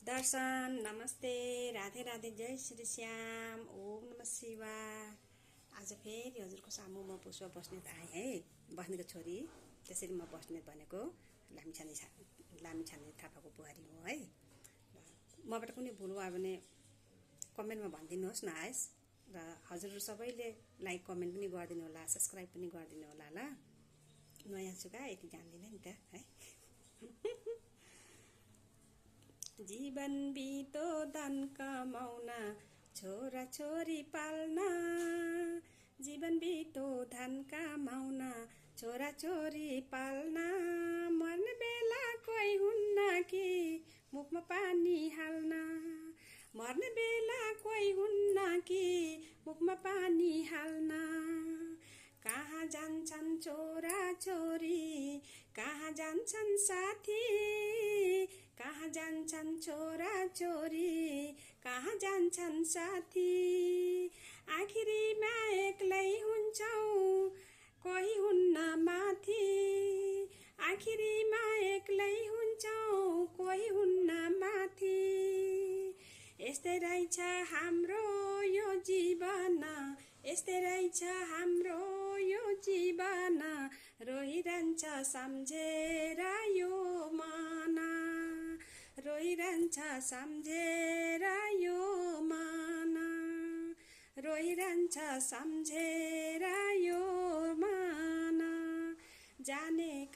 दर्शन नमस्ते, राधे राधे, जय श्री श्याम, ओम नमः शिवाय। आज फेरि हजुरको सामु म पुष्पा बस्नेत आएँ है, बस्नेतको छोरी। त्यसरी म बस्नेत भनेको लामिछाने थापाको बुहारी हो है। मबाट कुनै भुल भयो भने कमेन्टमा भनिदिनुहोस् न आइस। र हजुरहरू सबैले लाइक कमेन्ट पनि गरिदिनु होला, सब्सक्राइब पनि गरिदिनु होला ल। नयाँ छु का, यति जान्दिनँ नि त है। जीवन बितो धन कमाउन, छोरा छोरी पाल्न। जीवन बितो धन कमाउन, छोरा छोरी पाल्न। मर्ने बेला कोही हुन्न कि मुखमा पानी हाल्न। मर्ने बेला कोही हुन्न कि मुखमा पानी हाल्न। कहाँ जान्छन् छोरा छोरी, कहाँ जान्छन् साथी। कहाँ जान्छन् छोरा छोरी, कहाँ जान्छन् साथी। आखिरीमा एक्लै हुन्छौँ, कोही हुन्न माथि। आखिरीमा एक्लै हुन्छौँ, कोही हुन्न माथि। यस्तै रहेछ हाम्रो यो जीवन, यस्तै रहेछ हाम्रो यो जीवन। रोइरहन्छ सम्झेर यो मन, रोइरहन्छ सम्झेर यो मन। रोइरहन्छ सम्झेर यो मन। जाने